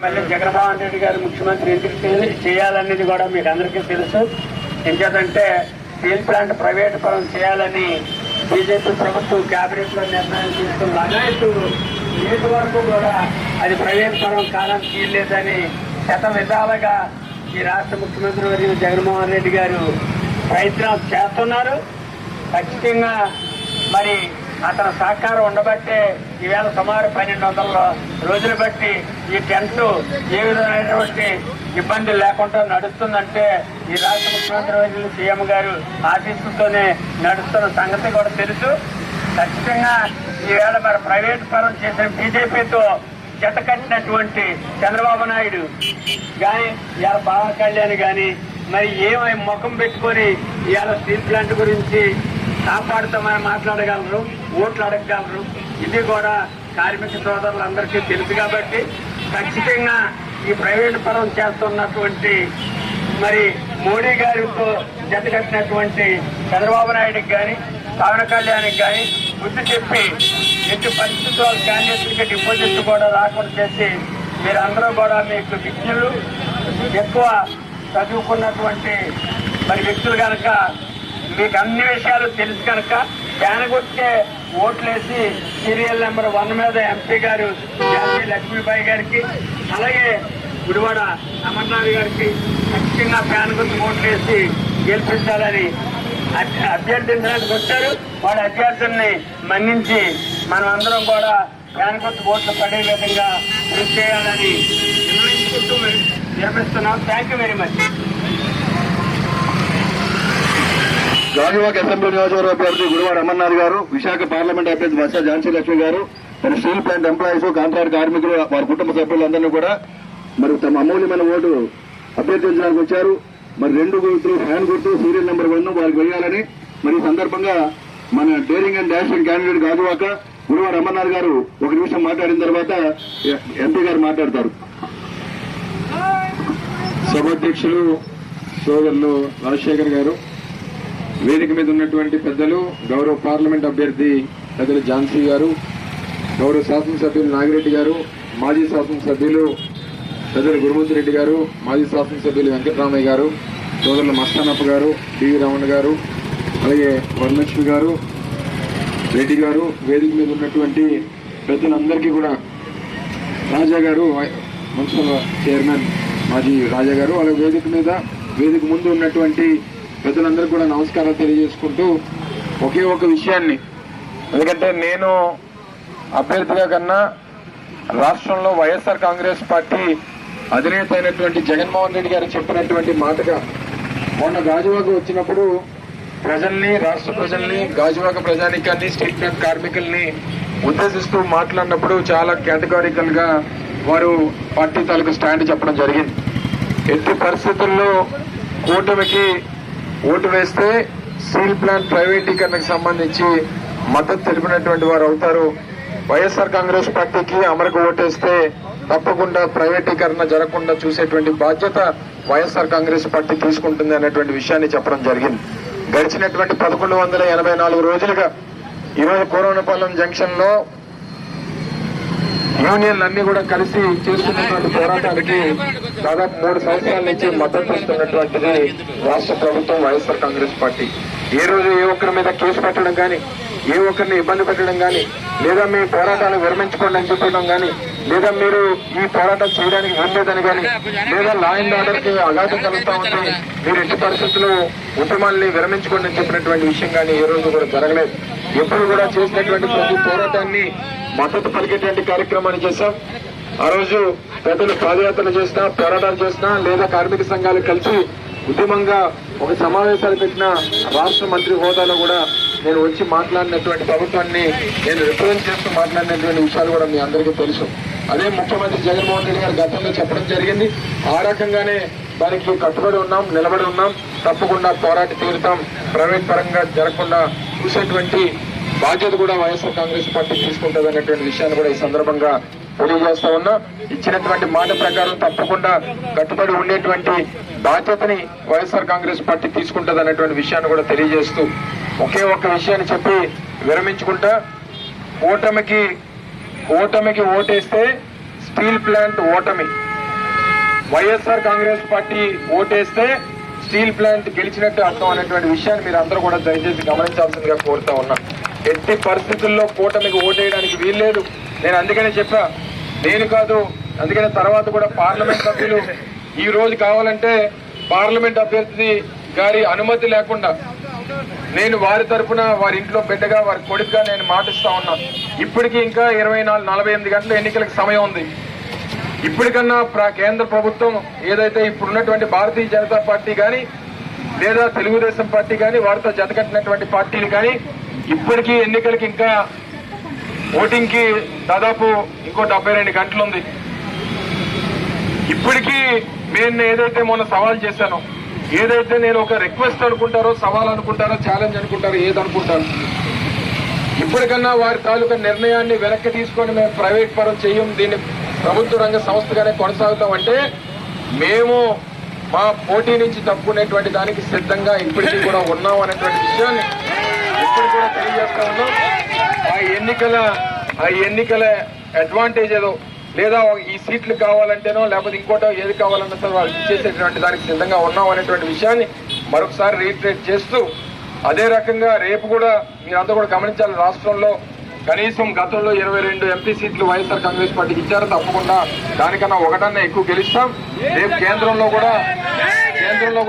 మళ్ళీ జగన్మోహన్ రెడ్డి గారు ముఖ్యమంత్రి ఎందుకు చేయాలనేది కూడా మీకు అందరికీ తెలుసు. ఎందుకంటే స్టీల్ ప్లాంట్ ప్రైవేట్ పరం చేయాలని బీజేపీ ప్రభుత్వం కేబినెట్ లో నిర్ణయం తీసుకున్న నేటి వరకు కూడా అది ప్రైవేట్ పరం కాలం తీయలేదని శత విధాలుగా ఈ రాష్ట్ర ముఖ్యమంత్రి వర్యులు జగన్మోహన్ రెడ్డి గారు ప్రయత్నం చేస్తున్నారు. ఖచ్చితంగా మరి అతని సహకారం ఉండబట్టే ఈవేళ సుమారు 1200 రోజులు బట్టి ఈ టెంట్ ఏ విధమైనటువంటి ఇబ్బంది లేకుండా నడుస్తుందంటే ఈ రాష్ట్ర ముఖ్యమంత్రి వర్యులు సీఎం గారు ఆశీస్సులతోనే నడుస్తున్న సంగతి కూడా తెలుసు. ఖచ్చితంగా ఈవేళ మరి ప్రైవేట్ పరం చేసిన బీజేపీతో జత కట్టినటువంటి చంద్రబాబు నాయుడు కానీ ఇవాళ పవన్ కళ్యాణ్ కానీ మరి ఏమై ముఖం పెట్టుకొని ఇవాళ స్టీల్ ప్లాంట్ గురించి కాపాడుతామని మాట్లాడగలరు, ఓట్లు అడగగలరు. ఇది కూడా కార్మిక సోదరులందరికీ తెలుసు. కాబట్టి ఖచ్చితంగా ఈ ప్రైవేట్ పరం చేస్తున్నటువంటి మరి మోడీ గారితో జత కట్టినటువంటి చంద్రబాబు నాయుడికి కానీ పవన్ కళ్యాణ్కి కానీ బుద్ధి చెప్పి ఎట్టి పరిస్థితుల్లో క్యాండిడేట్లకి డిపాజిట్ కూడా రాకుండా చేసి మీరందరూ కూడా మీకు విజ్ఞులు ఎక్కువ చదువుకున్నటువంటి మరి వ్యక్తులు కనుక మీకు అన్ని విషయాలు తెలుసు కనుక జానగొట్టే ఓట్లేసి సీరియల్ నెంబర్ 1 మీద ఎంపీ గారు ఝాన్సీ లక్ష్మీబాయి గారికి అలాగే గుడివాడ అమర్నాథ్ గారికి ఖచ్చితంగా ఫ్యాన్ గుర్తు ఓట్లేసి గెలిపించాలని అభ్యర్థించడానికి వచ్చారు. వాళ్ళ అభ్యర్థుల్ని మన్నించి మనం అందరం కూడా ఫ్యాన్ గుర్తు ఓట్లు పడే విధంగా కృషి చేయాలని నిర్ణయించుకుంటూ నిర్మిస్తున్నాం. Thank you very much. Gajuwaka assembly నియోజకవర్గ అభ్యర్థి గుడివాడ అమర్నాథ్ గారు, విశాఖ పార్లమెంట్ అభ్యర్థి బొత్స ఝాన్సీ లక్ష్మి గారు, మరి స్టీల్ ప్లాంట్ ఎంప్లాయీస్, కాంట్రాక్ట్ కార్మికులు, వారి కుటుంబ సభ్యులందరినీ కూడా మరి తమ అమూల్యమైన ఓటు అభ్యర్థించడానికి వచ్చారు. మరి 2 గుర్తులు ఫ్యాన్ గుర్తు సీరియల్ నెంబర్ 1 వారికి వేయాలని మరి ఈ సందర్భంగా మన daring and dashing candidate Gajuwaka Gudivada Amarnath గారు 1 నిమిషం మాట్లాడిన తర్వాత ఎంపీ గారు మాట్లాడతారు. సభాధ్యక్షులు సోదరులు రాజశేఖర్ గారు, వేదిక మీద ఉన్నటువంటి పెద్దలు, గౌరవ పార్లమెంట్ అభ్యర్థి పెద్దలు ఝాన్సీ గారు, గౌరవ శాసనసభ్యులు నాగిరెడ్డి గారు, మాజీ శాసనసభ్యులు పెద్దలు గురుమూర్తి రెడ్డి గారు, మాజీ శాసనసభ్యులు వెంకటరామయ్య గారు, సోదరులు మస్తానప్ప గారు, డివి రమణ గారు, అలాగే వరలక్ష్మి గారు, రెడ్డి గారు, వేదిక మీద ఉన్నటువంటి పెద్దలందరికీ కూడా రాజా గారు, మున్సిపల్ చైర్మన్ మాజీ రాజా గారు, అలాగే వేదిక ముందు ఉన్నటువంటి పెద్దలందరికీ కూడా నమస్కారాలు తెలియజేసుకుంటూ ఒకే ఒక విషయాన్ని, ఎందుకంటే నేను అభ్యర్థిగా కన్నా రాష్ట్రంలో వైఎస్ఆర్ కాంగ్రెస్ పార్టీ అధినేత అయినటువంటి జగన్మోహన్ రెడ్డి గారు చెప్పినటువంటి మాటగా మొన్న గాజువాక వచ్చినప్పుడు ప్రజల్ని, రాష్ట్ర ప్రజల్ని, గాజువాక ప్రజానీకాన్ని, స్టీల్ ప్లాంట్ కార్మికుల్ని ఉద్దేశిస్తూ మాట్లాడినప్పుడు చాలా కేటగారికల్ గా వారు పార్టీ తాలూకు స్టాండ్ చెప్పడం జరిగింది. ఎట్టి పరిస్థితుల్లో కూటమికి ఓటు వేస్తే స్టీల్ ప్లాంట్ ప్రైవేటీకరణకు సంబంధించి మద్దతు తెలిపినటువంటి వారు అవుతారు. వైఎస్ఆర్ కాంగ్రెస్ పార్టీకి అమరుకు ఓటేస్తే తప్పకుండా ప్రైవేటీకరణ జరగకుండా చూసేటువంటి బాధ్యత వైఎస్ఆర్ కాంగ్రెస్ పార్టీ తీసుకుంటుంది అనేటువంటి విషయాన్ని చెప్పడం జరిగింది. గడిచినటువంటి 1184 రోజులుగా ఈరోజు కోరవనపాలెం జంక్షన్ లో యూనియన్లు అన్ని కూడా కలిసి చేస్తున్నటువంటి పోరాటానికి దాదాపు 3 సంవత్సరాల నుంచి మద్దతు ఇస్తున్నటువంటిది రాష్ట్ర ప్రభుత్వం, వైఎస్ఆర్ కాంగ్రెస్ పార్టీ. ఏ రోజు ఏ ఒక్కరి మీద కేసు పెట్టడం కానీ, ఏ ఒక్కరిని ఇబ్బంది పెట్టడం కానీ, లేదా మీ పోరాటాలు విరమించుకోండి అని చెప్పడం కానీ, లేదా మీరు ఈ పోరాటం చేయడానికి వీల్లేదని కానీ, లేదా లా అండ్ ఆర్డర్ కి అఘాతం కలుగుతా ఉంటే మీరు ఎట్టి పరిస్థితుల్లో ఉద్యమాల్ని విరమించుకోండి అని చెప్పినటువంటి విషయం కానీ ఏ రోజు కూడా జరగలేదు. ఎప్పుడు కూడా చేసినటువంటి ప్రతి పోరాటాన్ని మద్దతు పలికేటువంటి కార్యక్రమాన్ని చేశాం. ఆ రోజు పెద్దలు పాదయాత్రలు చేసినా, పోరాటాలు చేసినా, లేదా కార్మిక సంఘాలు కలిసి ఉద్యమంగా ఒక సమావేశాలు పెట్టిన రాష్ట్ర మంత్రి హోదాలో కూడా నేను వచ్చి మాట్లాడినటువంటి ప్రభుత్వాన్ని నేను రిప్రజెంట్ చేస్తూ మాట్లాడినటువంటి విషయాలు కూడా మీ అందరికీ తెలుసు. అదే ముఖ్యమంత్రి జగన్మోహన్ రెడ్డి గారు గతంలో చెప్పడం జరిగింది. ఆ రకంగానే దానికి కట్టుబడి ఉన్నాం, నిలబడి ఉన్నాం. తప్పకుండా పోరాటి తీరుతాం. ప్రైవేట్ పరంగా జరగకుండా చూసేటువంటి బాధ్యత కూడా వైఎస్ఆర్ కాంగ్రెస్ పార్టీ తీసుకుంటుంది అనేటువంటి విషయాన్ని కూడా ఈ సందర్భంగా తెలియజేస్తా ఉన్నా. ఇచ్చినటువంటి మాట ప్రకారం తప్పకుండా కట్టుబడి ఉండేటువంటి బాధ్యతని వైఎస్ఆర్ కాంగ్రెస్ పార్టీ తీసుకుంటుంది అనేటువంటి విషయాన్ని కూడా తెలియజేస్తూ ఒకే ఒక్క విషయాన్ని చెప్పి విరమించుకుంటా. ఓటమికి ఓటేస్తే స్టీల్ ప్లాంట్ ఓటమి, వైఎస్ఆర్ కాంగ్రెస్ పార్టీ ఓటేస్తే స్టీల్ ప్లాంట్ గెలిచినట్టు అర్థం అనేటువంటి విషయాన్ని మీరు అందరూ కూడా దయచేసి గమనించాల్సిందిగా కోరుతా ఉన్నా. ఎట్టి పరిస్థితుల్లో కూటమికి ఓటేయడానికి వీల్లేదు. నేను అందుకనే చెప్పా, నేను కాదు, అందుకనే తర్వాత కూడా పార్లమెంట్ సభ్యులు ఈ రోజు కావాలంటే పార్లమెంట్ అభ్యర్థి గారి అనుమతి లేకుండా నేను వారి తరఫున వారి ఇంట్లో బిడ్డగా వారి కొడుకుగా నేను మాటిస్తా ఉన్నా. ఇప్పటికీ ఇంకా 48 గంటలు ఎన్నికలకు సమయం ఉంది. ఇప్పటికన్నా కేంద్ర ప్రభుత్వం ఏదైతే ఇప్పుడున్నటువంటి భారతీయ జనతా పార్టీ కానీ లేదా తెలుగుదేశం పార్టీ కానీ వారితో జతకట్టినటువంటి పార్టీలు కానీ ఇప్పటికీ ఎన్నికలకి ఇంకా ఓటింగ్ కి దాదాపు ఇంకో 72 గంటలు ఉంది. ఇప్పటికీ నేను ఏదైతే మొన్న సవాల్ చేశానో, ఏదైతే నేను ఒక రిక్వెస్ట్ అనుకుంటారో, సవాల్ అనుకుంటారో, ఛాలెంజ్ అనుకుంటారో, ఏదనుకుంటారో, ఇప్పటికన్నా వారి తాలూకా నిర్ణయాన్ని వెనక్కి తీసుకొని మేము ప్రైవేట్ పరం చేయం, దీన్ని ప్రభుత్వ రంగ సంస్థగానే కొనసాగుతామంటే మేము మా పోటీ నుంచి తప్పుకునేటువంటి దానికి సిద్ధంగా ఇప్పటికీ కూడా ఉన్నాం అనేటువంటి విషయాన్ని ఇప్పుడు కూడా తెలియజేస్తా ఉన్నాం. ఆ ఎన్నికల అడ్వాంటేజ్ ఏదో లేదా ఈ సీట్లు కావాలంటేనో లేకపోతే ఇంకోటో ఏది కావాలన్నా సరే వాళ్ళు ఇచ్చేసేటువంటి దానికి సిద్ధంగా ఉన్నాం అనేటువంటి విషయాన్ని మరొకసారి రీట్రేట్ చేస్తూ, అదే రకంగా రేపు కూడా మీరంతా కూడా గమనించాలి, రాష్ట్రంలో కనీసం గతంలో 22 ఎంపీ సీట్లు వైఎస్ఆర్ కాంగ్రెస్ పార్టీకి ఇచ్చారు. తప్పకుండా దానికన్నా ఒకటన్నా ఎక్కువ గెలుస్తాం. రేపు కేంద్రంలో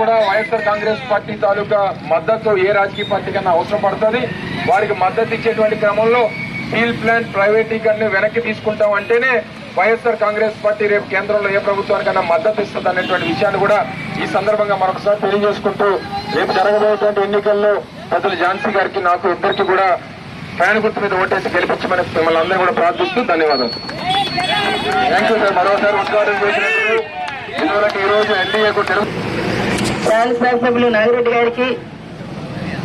కూడా వైఎస్ఆర్ కాంగ్రెస్ పార్టీ తాలూకా మద్దతు ఏ రాజకీయ పార్టీ కన్నా అవసరం పడుతుంది. వారికి మద్దతు ఇచ్చేటువంటి క్రమంలో స్టీల్ ప్లాంట్ ప్రైవేటీకరణ వెనక్కి తీసుకుంటాం అంటేనే వైఎస్ఆర్ కాంగ్రెస్ పార్టీ రేపు కేంద్రంలో ఏ ప్రభుత్వానికన్నా మద్దతు ఇస్తుంది అనేటువంటి విషయాన్ని కూడా ఈ సందర్భంగా మరొకసారి తెలియజేసుకుంటూ, రేపు జరగబోయేటువంటి ఎన్నికల్లో పెద్దలు ఝాన్సీ గారికి నాకు ఇద్దరికి కూడా ఫ్యాన్ గుర్తు మీద ఓటేసి గెలిపించమని మిమ్మల్ని అందరూ కూడా ప్రార్థిస్తూ ధన్యవాదాలు. Thank you sir. మరోసారి ఉద్ఘాటన చేసినందుకు ఈ రోజు ఎన్డీఏకు శాసనసభ్యులు నాగిరెడ్డి గారికి,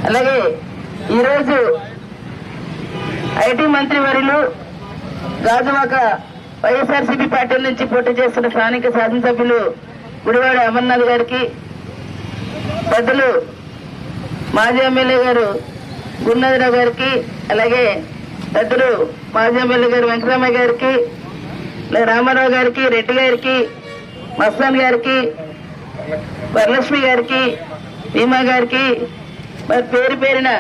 అలాగే ఈరోజు ఐటీ మంత్రి వర్యులు గాజువాక వైఎస్ఆర్సీపీ పార్టీ నుంచి పోటీ చేస్తున్న స్థానిక శాసనసభ్యులు గుడివాడ అమర్నాథ్ గారికి, పెద్దలు మాజీ ఎమ్మెల్యే గారు గురునాథరావు గారికి, అలాగే పెద్దలు మాజీ ఎమ్మెల్యే గారు వెంకటరామయ్య గారికి, రామారావు గారికి, రెడ్డి గారికి, మస్తాన్ గారికి, వరలక్ష్మి గారికి, భీమా గారికి, మరి పేరు పేరున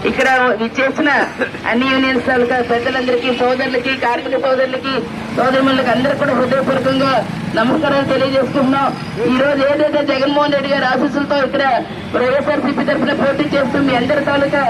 ఇక్కడ విచ్చేసిన అన్ని యూనియన్స్ తాలూకా పెద్దలందరికీ, సోదరులకి, కార్మిక సోదరులకి, సోదరులకు అందరూ కూడా హృదయపూర్వకంగా నమస్కారాలు తెలియజేసుకుంటున్నాం. ఈ రోజు ఏదైతే జగన్మోహన్ రెడ్డి గారి ఆశీస్సులతో ఇక్కడ వైఎస్ఆర్సీపీ తరఫున పోటీ చేస్తూ మీ అందరి తాలూకా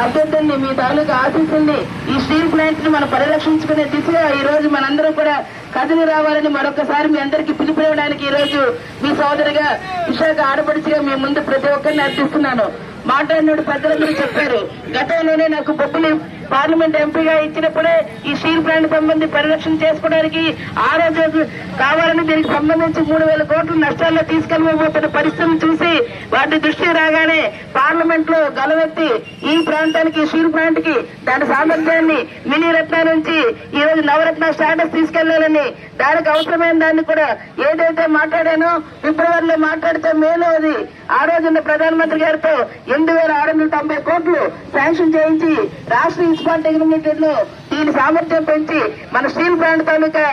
అభ్యర్థుల్ని, మీ తాలూకా ఆశీస్సుల్ని, ఈ స్టీల్ ప్లాంట్ ని మనం పరిరక్షించుకునే దిశగా ఈ రోజు మనందరం కూడా కదిలి రావాలని మరొకసారి మీ అందరికీ పిలుపునివ్వడానికి ఈ రోజు మీ సోదరిగా, విశాఖ ఆడపడిచిగా మీ ముందు ప్రతి ఒక్కరిని అర్థిస్తున్నాను. మాట్లాడినప్పుడు పెద్దలందరూ చెప్పారు, గతంలోనే నాకు బొబ్బులి పార్లమెంట్ ఎంపీగా ఇచ్చినప్పుడే ఈ స్టీల్ ప్లాంట్ సంబంధించి పరిరక్షణ చేసుకోవడానికి ఆ రోజు కావాలని దీనికి సంబంధించి 3,000 కోట్లు నష్టాల్లో తీసుకెళ్లబోతున్న పరిస్థితులను చూసి వాటి దృష్టి రాగానే పార్లమెంట్ లో గలవెత్తి ఈ ప్రాంతానికి, స్టీల్ ప్లాంట్ కి దాని సామర్థ్యాన్ని మినీ రత్న నుంచి ఈ రోజు నవరత్న స్టాటస్ తీసుకెళ్లాలని, దానికి అవసరమైన దాన్ని కూడా ఏదైతే మాట్లాడానో ఫిబ్రవరిలో మాట్లాడితే మేలో అది ఆ రోజున్న ప్రధానమంత్రి గారితో 8,690 కోట్లు శాంక్షన్ చేయించి రాష్ట్ర ఇస్పాట్ లిమిటెడ్ లో దీని సామర్థ్యం పెంచి మన స్టీల్ ప్లాంట్ తాలూకా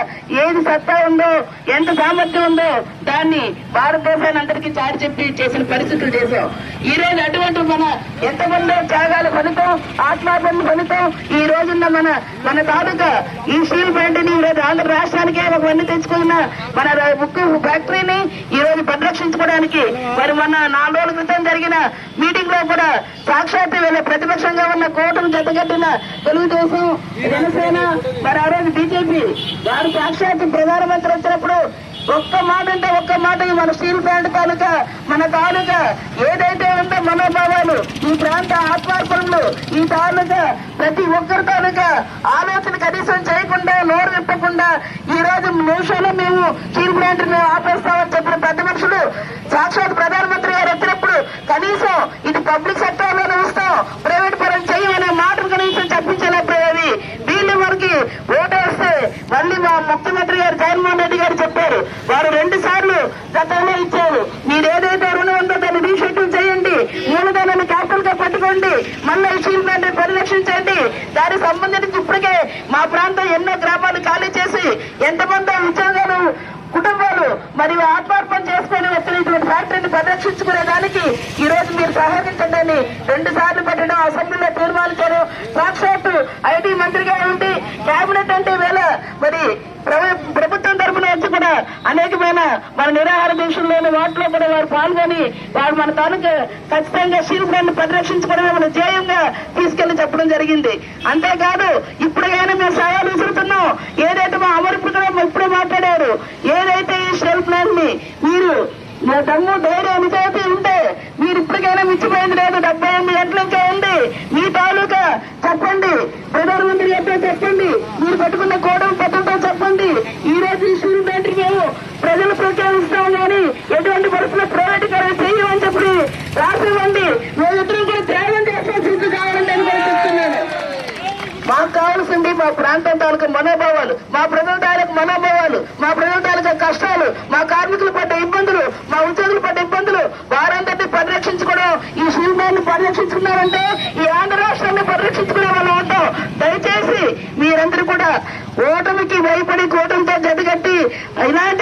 ఏది సత్తా ఉందో, ఎంత సామర్థ్యం ఉందో దాన్ని భారతదేశాన్ని అందరికీ చాటి చెప్పి చేసిన పరిస్థితులు చేశాం. ఈ రోజు అటువంటి మన ఎంతమందో త్యాగాల ఫలితం, ఆత్మార్పణ ఫలితం ఈ రోజున్న మన తాలూకా ఈ స్టీల్ ప్లాంట్ ని ఈ రోజు ఆంధ్ర రాష్ట్రానికే ఒక వన్నీ తెచ్చుకున్న మన ఉక్కు ఫ్యాక్టరీని ఈ రోజు పరిరక్షించుకోవడానికి మరి మొన్న 4 రోజుల క్రితం జరిగిన మీటింగ్ లో కూడా సాక్షాత్ వీళ్ళ ప్రతిపక్షంగా ఉన్న కోటను జతగట్టిన తెలుగుదేశం, జనసేన, మరి ఆ రోజు బీజేపీ వారు సాక్షాత్ ప్రధానమంత్రి వచ్చినప్పుడు ఒక్క మాట అంటే ఒక్క మాట మన స్టీల్ ప్లాంట్ తాలూకా మన తాలూకా ఏదైతే ఉందో మనోభావాలు, ఈ ప్రాంత ఆత్మార్పణలు, ఈ తాలూకా ప్రతి ఒక్కరి తాలూకా ఆలోచన కనీసం చేయకుండా, నోరు విప్పకుండా ఈ రోజు నిమిషంలో మేము స్టీల్ ప్లాంట్ ఆపేస్తామని చెప్పిన ప్రతిపక్షులు సాక్షాత్ ప్రధానమంత్రి గారు వచ్చినప్పుడు కనీసం ఇది పబ్లిక్ సెక్టర్ లోనే ఇస్తాం, ప్రైవేట్ పరం చేయమనే మాటను కనీసం చెప్పించలేకపోయేది. వీళ్ళు మనకి ఓటేస్తే మళ్ళీ మా ముఖ్యమంత్రి గారు జగన్మోహన్ రెడ్డి గారు చెప్పారు, వారు 2 సార్లు గతంలో ఇచ్చారు, మీరు ఏదైతే రుణం ఉందో దాన్ని రీషెడ్యూల్ చేయండి, మూలధనాన్ని క్యాపిటల్ గా పెట్టుకోండి, మళ్ళీ స్టీల్ ప్లాంట్ పరిరక్షించండి. దానికి సంబంధించి ఇప్పటికే మా ప్రాంతం ఎన్నో గ్రామాలు ఖాళీ చేసి ఎంతమంది ఉద్యోగాలు, కుటుంబాలు మరియు ఆత్మార్పణ చేసుకుని వచ్చిన ఇటువంటి ఫ్యాక్టరీని పరిరక్షించుకునే దానికి ఈ రోజు మీరు సహకరించండి అని 2 సార్లు పెట్టడం అసెంబ్లీలో తీర్మానించారు. సాక్షాత్తు ఐటీ మంత్రిగా ఉండి కేబినెట్ అంటే వేళ మరి ప్రభుత్వం తరఫున వచ్చి కూడా అనేకమైన మన నిరాహార దీక్షల్లోని వాటిలో కూడా వారు పాల్గొని వారు మన తాలూకు ఖచ్చితంగా స్టీల్ ప్లాంట్ పరిరక్షించుకోవడమే మన ధ్యేయంగా తీసుకెళ్లి చెప్పడం జరిగింది. అంతేకాదు ఇప్పుడుగానే మేము సహాయాలు విసురుతున్నాం. ఏదైతే మా అమరుపుడు కూడా ఇప్పుడే మాట్లాడారు, ఏదైతే ఈ స్టీల్ ప్లాంట్ ని మీరు మా దమ్ము ధైర్యం నిజాయితీ ఉంటే మీరు ఇప్పటికైనా మించిపోయింది లేదు. 78 గంటలు ఇంకా ఉంది. మీ తాలూకా చెప్పండి, ప్రధానమంత్రి గారితో చెప్పండి, మీరు పెట్టుకున్న కోడం పద్ధతితో చెప్పండి. ఈ రోజు ఈ స్టీల్ ప్లాంట్ మేము ప్రజలు ప్రోత్సహిస్తాం కానీ ఎటువంటి పరిస్థితుల్లో ప్రైవేటీకరణ చేయమని చెప్పి రాసివ్వండి. మేమిద్దరం కూడా త్యాగం చేసిన సిద్ధు కావాలంటే అని కూడా చెప్తున్నాను. మాకు కావాల్సింది మా ప్రాంతం తాలూకా మనోభావాలు, మా ప్రజల తాలూకు మనోభావాలు, మా ప్రజల తాలూకా కష్టాలు, మా కార్మికులు పడ్డ ఇబ్బందులు, మా ఉద్యోగులు పడ్డ ఇబ్బందులు వారందరినీ పరిరక్షించుకోవడం. ఈ స్టీల్ ప్లాంట్ పరిరక్షించుకున్నారంటే ఈ ఆంధ్ర రాష్ట్రాన్ని పరిరక్షించుకునే వాళ్ళు ఉంటాం. దయచేసి మీరందరూ కూడా ఓటమికి భయపడి కూటమితో జతగట్టి ఇలాంటి